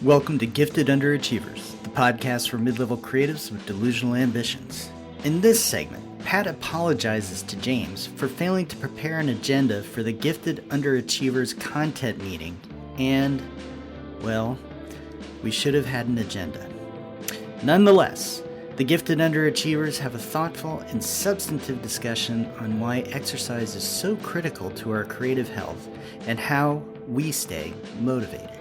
Welcome to Gifted Underachievers, the podcast for mid-level creatives with delusional ambitions. In this segment, Pat apologizes to James for failing to prepare an agenda for the Gifted Underachievers content meeting, and, well, we should have had an agenda. Nonetheless, the Gifted Underachievers have a thoughtful and substantive discussion on why exercise is so critical to our creative health and how we stay motivated.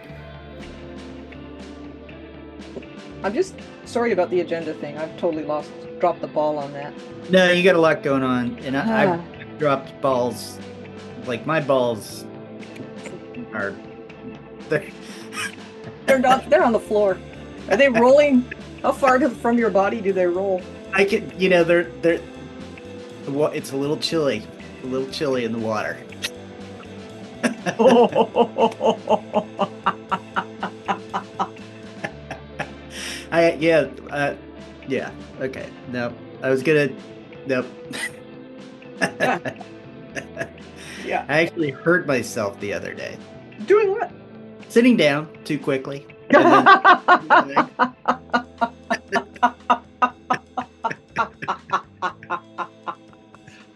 I'm just sorry about the agenda thing. I've totally dropped the ball on that. No, you got a lot going on, and I've dropped balls. Like my balls are They're not. They're on the floor. Are they rolling? How far from your body do they roll? I can, they're. Well, it's a little chilly in the water. Yeah. Okay. No, I was gonna. Nope. Yeah. I actually hurt myself the other day. Doing what? Sitting down too quickly.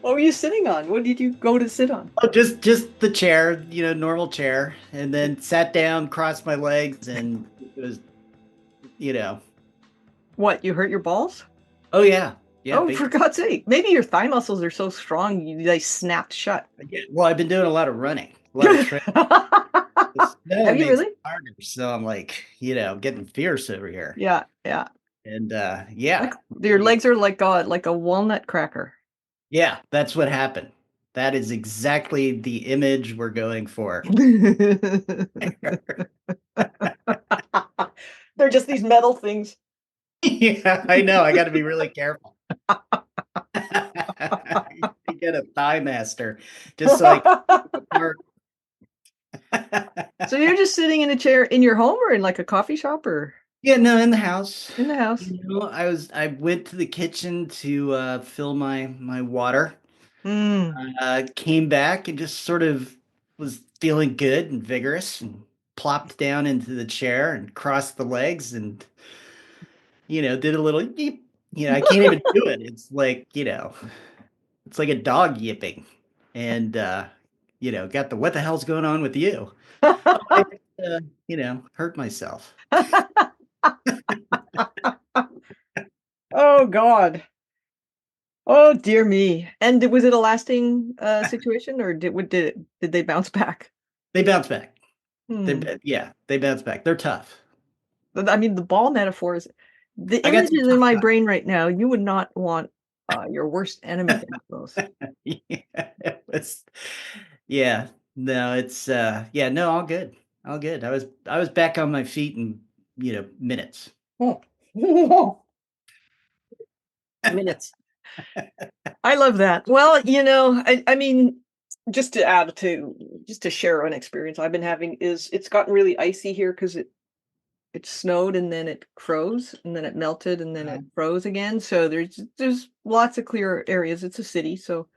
What were you sitting on? What did you go to sit on? Oh, just the chair, normal chair, and then sat down, crossed my legs, and it was, What, you hurt your balls? Oh yeah. Oh, for God's sake! Maybe your thigh muscles are so strong they snapped shut. Yeah, well, I've been doing a lot of running, a lot of training. Have you really? Harder, so I'm like, getting fierce over here. Yeah. And yeah, like, your legs are like a walnut cracker. Yeah, that's what happened. That is exactly the image we're going for. They're just these metal things. Yeah, I know. I got to be really careful. You get a thigh master, just like. So you're just sitting in a chair in your home or in like a coffee shop or? Yeah, no, in the house. In the house. I went to the kitchen to fill my water. Came back and just sort of was feeling good and vigorous and plopped down into the chair and crossed the legs and did a little yeep. I can't even do it. It's like, it's like a dog yipping. And got the what the hell's going on with you? Hurt myself. Oh God. Oh dear me. And was it a lasting situation or did they bounce back? They bounce back. They bounce back. They're tough. I mean, the ball metaphor is the images in my brain right now. You would not want your worst enemy to have those. Yeah, no, it's no, all good. All good. I was back on my feet in, minutes. Minutes. I love that. Well, I mean, just to share an experience I've been having is it's gotten really icy here because it snowed and then it froze and then it melted and then it froze again. So there's lots of clear areas. It's a city, so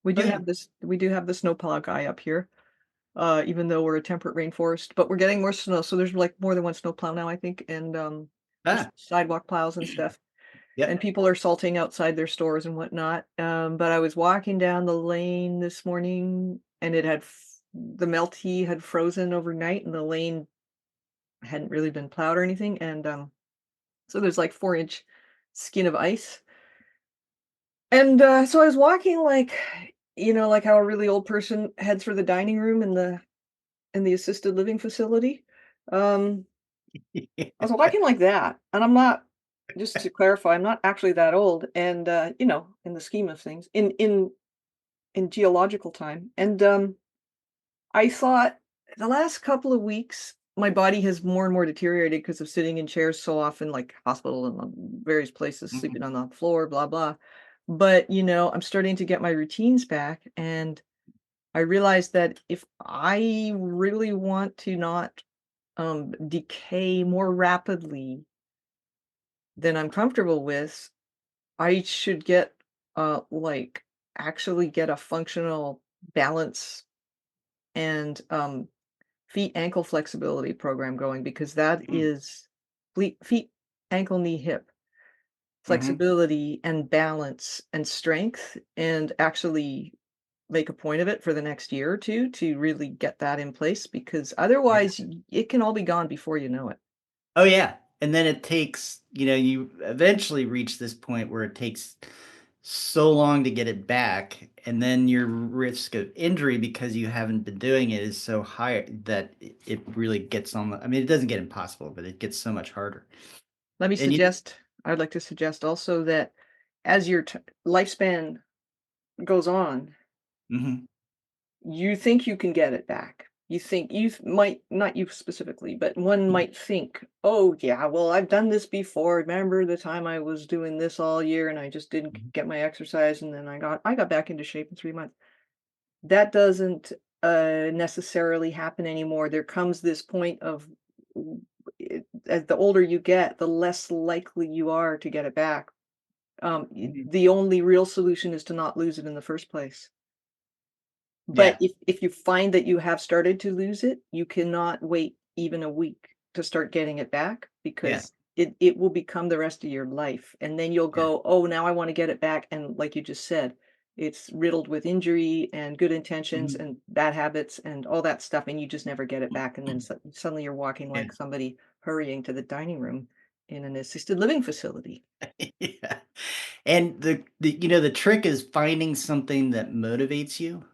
we do have the snowplow guy up here. Even though we're a temperate rainforest, but we're getting more snow. So there's like more than one snowplow now, I think, and sidewalk plows and stuff. Yep. And people are salting outside their stores and whatnot. But I was walking down the lane this morning and the Melty had frozen overnight and the lane hadn't really been plowed or anything. And so there's like 4-inch skin of ice. And so I was walking like how a really old person heads for the dining room in the assisted living facility. I was walking like that, and I'm not, just to clarify, I'm not actually that old, and in the scheme of things, in geological time. And I thought the last couple of weeks my body has more and more deteriorated because of sitting in chairs so often, like hospital and various places, sleeping on the floor, blah blah. But I'm starting to get my routines back, and I realized that if I really want to not decay more rapidly than I'm comfortable with, I should get actually get a functional balance and feet ankle flexibility program going, because that Mm. is feet, ankle, knee, hip Mhm. flexibility and balance and strength, and actually make a point of it for the next year or two to really get that in place, because Yeah. otherwise it can all be gone before you know it. Oh yeah. And then it takes, you eventually reach this point where it takes so long to get it back, and then your risk of injury because you haven't been doing it is so high that it really gets on the, I mean, it doesn't get impossible, but it gets so much harder. Let me And you suggest I'd like to suggest also that as your lifespan goes on, Mhm. you think you can get it back. You think might, not you specifically, but one Mhm. might think, "Oh, yeah, well, I've done this before. Remember the time I was doing this all year and I just didn't Mhm. get my exercise and then I got back into shape in 3 months." That doesn't, necessarily happen anymore. There comes this point of as the older you get, the less likely you are to get it back. Mhm. The only real solution is to not lose it in the first place. But Yeah. if you find that you have started to lose it, you cannot wait even a week to start getting it back, Yeah. because it will become the rest of your life, and then you'll Yeah. go, "Oh, now I wanna get it back," and like you just said, it's riddled with injury and good intentions Mhm. and bad habits and all that stuff, and you just never get it back, and then suddenly you're walking Yeah. like somebody hurrying to the dining room in an assisted living facility. Yeah. And the trick is finding something that motivates you,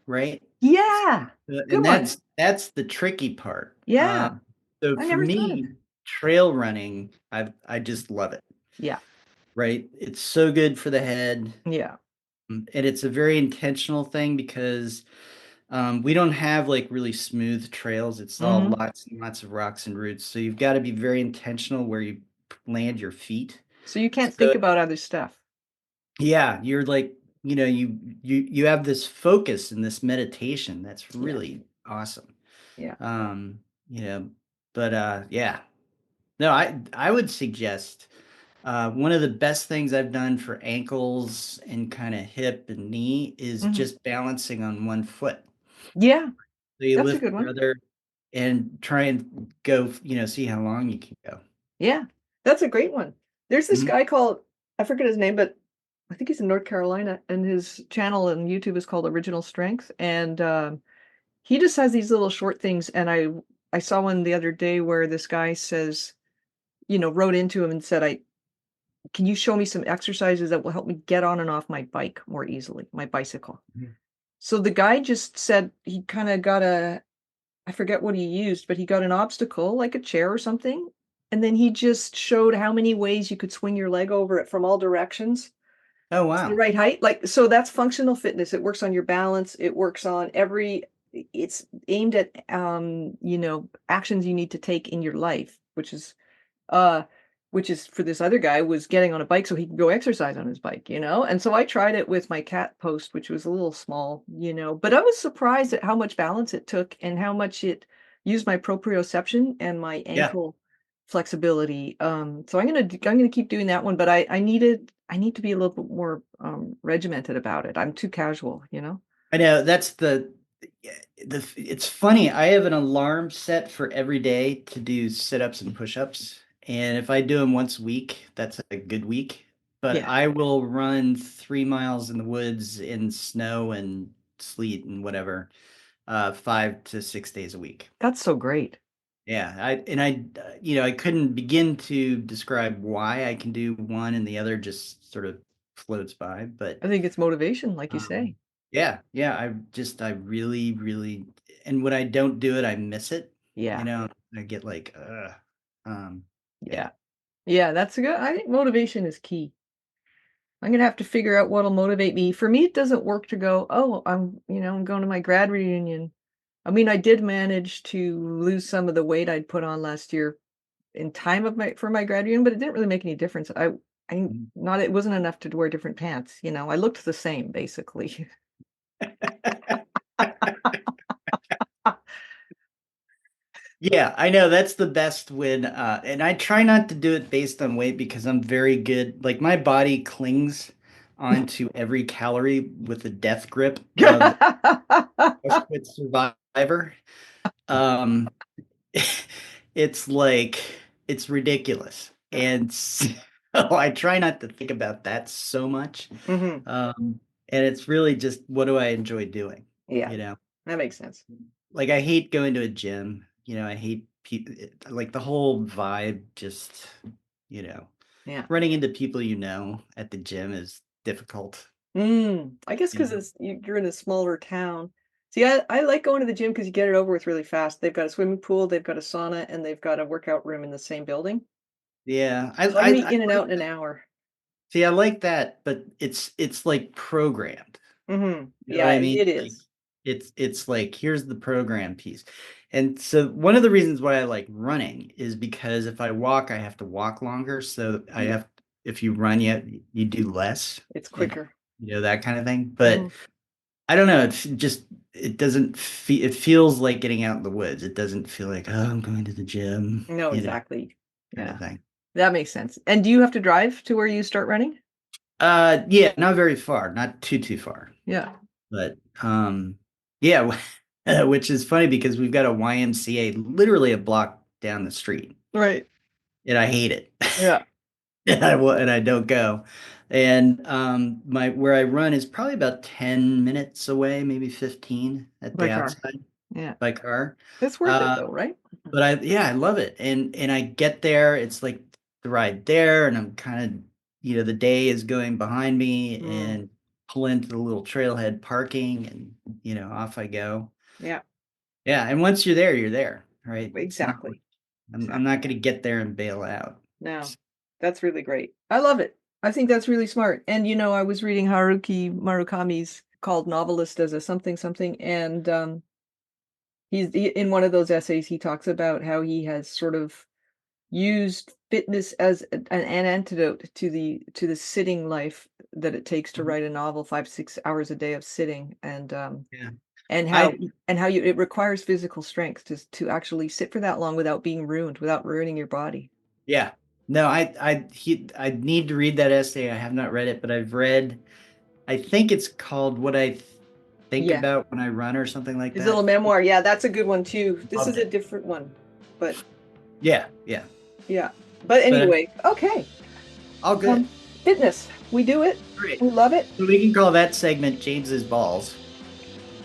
right? Yeah! And Good one. that's the tricky part. Yeah, So I for never thought of me, that. trail running, I just love it, Yeah, right? It's so good for the head, yeah. and it's a very intentional thing because we don't have like really smooth trails. It's all Mhm. lots and lots of rocks and roots. So you've got to be very intentional where you land your feet. So you can't So think about other stuff. yeah, you're like, you have this focus and this meditation that's Yeah, really awesome. yeah. Um, you know, but yeah. No, I would suggest one of the best things I've done for ankles and kind of hip and knee is Mhm. just balancing on one foot. Yeah, So you that's a lift good your one. other and try and go, see how long you can go. Yeah, that's a great one. There's this Mhm. guy called, I forget his name, but I think he's in North Carolina, and his channel on YouTube is called Original Strength, and, he just has these little short things, and I saw one the other day where this guy says, wrote into him and said, "Can you show me some exercises that will help me get on and off my bike more easily, my bicycle?" Mhm. So the guy just said he kinda got a, I forget what he used, but he got an obstacle, like a chair or something, and then he just showed how many ways you could swing your leg over it from all directions Oh, to the wow. right height. Like, so that's functional fitness. It works on your balance, it works on it's aimed at, actions you need to take in your life, uh, which is for this other guy was getting on a bike so he could go exercise on his bike, And so I tried it with my cat post, which was a little small, but I was surprised at how much balance it took and how much it used my proprioception and my Yeah. ankle flexibility. So I'm gonna keep doing that one, but I need to be a little bit more regimented about it. I'm too casual. I know that's yeah, it's funny. I have an alarm set for every day to do sit-ups and push-ups. And if I do them once a week, that's a good week. But Yeah, I will run 3 miles in the woods in snow and sleet and whatever, 5 to 6 days a week. that's so great. Yeah, I couldn't begin to describe why I can do one and the other just sort of floats by, but I think it's motivation, like you say. um, yeah, yeah, I really, really, and when I don't do it, I miss it. You Yeah, know, I get like, yeah, yeah. Yeah, that's a good, I think motivation is key. I'm gonna have to figure out what'll motivate me. For me, it doesn't work to go, "Oh, I'm going to my grad reunion." I mean, I did manage to lose some of the weight I'd put on last year in time of my for my grad reunion, but it didn't really make any difference. I Mhm. not it wasn't enough to wear different pants, I looked the same basically. Yeah, I know that's the best when, and I try not to do it based on weight because I'm very good. Like my body clings onto every calorie with a death grip of Auschwitz survivor. Um, it's like it's ridiculous, and so I try not to think about that so much. Hmm. And it's really just what do I enjoy doing? Yeah, You know, that makes sense. like I hate going to a gym. I hate people like the whole vibe. Just you know, Yeah. running into people at the gym is difficult. I guess You because know, you're in a smaller town. See, I like going to the gym because you get it over with really fast. They've got a swimming pool, they've got a sauna, and they've got a workout room in the same building. yeah, So I can be I in and like out in an hour. see, I like that, but it's like programmed. You know what Yeah, I it mean? it Like is. it's like here's the program piece. And so one of the reasons why I like running is because if I walk, I have to walk longer. So I Yeah, have if you run you do less it's and quicker. that kind of thing. But Mhm. I don't know, it's just it doesn't feel it feels like getting out in the woods. It doesn't feel like, oh, I'm going to the gym, No, exactly. kind of Yeah, thing. that makes sense. And do you have to drive to where you start running? Yeah, not very far, not too far. Yeah. But yeah, which is funny because we've got a YMCA literally a block down the street, Right. and I hate it. Yeah. And I don't go. And my where I run is probably about 10 minutes away, maybe 15 at By the car. outside Yeah. by car. It's worth it Uh, though, right? but I love it. And I get there, it's like the ride there, and I'm kind of, the day is going behind me Mm, and pull into the little trailhead parking and, off I go. yeah, Yeah, and once you're there, right? It's not like exactly. I'm not Exactly. going to get there and bail out. No, that's really great. I love it. I think that's really smart. And I was reading Haruki Murakami's called Novelist as a something something, and in one of those essays he talks about how he has sort of used fitness as an antidote to the sitting life that it takes to Mhm. write a novel, 5 6 hours a day of sitting, Yeah. and I how you it requires physical strength to actually sit for that long without being ruined, without ruining your body. Yeah. No, I need to read that essay. I have not read it, but I think it's called What I Think Yeah. About When I Run or something like His little that. memoir, yeah, that's a good one too. This is Loved a it. different one, but Yeah, yeah. yeah. But But anyway, okay. all good. Fitness, we do it. Great. We love it. So we can call that segment James's balls.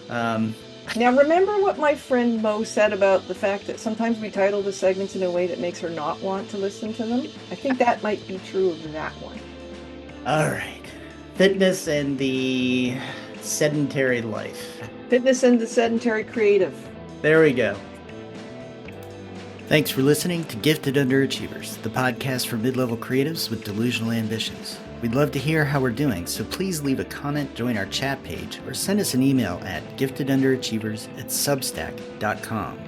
Um, Now, remember what my friend Mo said about the fact that sometimes we title the segments in a way that makes her not want to listen to them? I think that might be true of that one. all right. Fitness and the sedentary life. Fitness and the sedentary creative. There we go. Thanks for listening to Gifted Underachievers, the podcast for mid-level creatives with delusional ambitions. We'd love to hear how we're doing, so please leave a comment, join our chat page, or send us an email at giftedunderachievers@substack.com.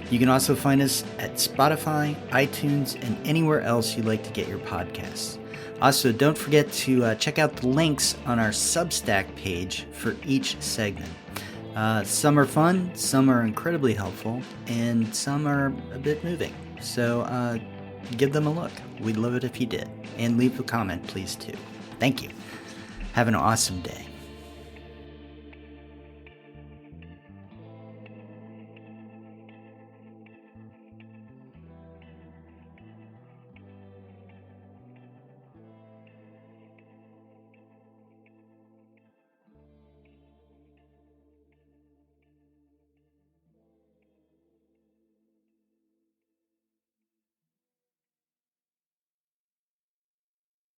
You can also find us at Spotify, iTunes, and anywhere else you like to get your podcasts. Also, don't forget to check out the links on our Substack page for each segment. Some are fun, some are incredibly helpful, and some are a bit moving. So give them a look. We'd love it if you did. And leave a comment, please, too. Thank you. Have an awesome day.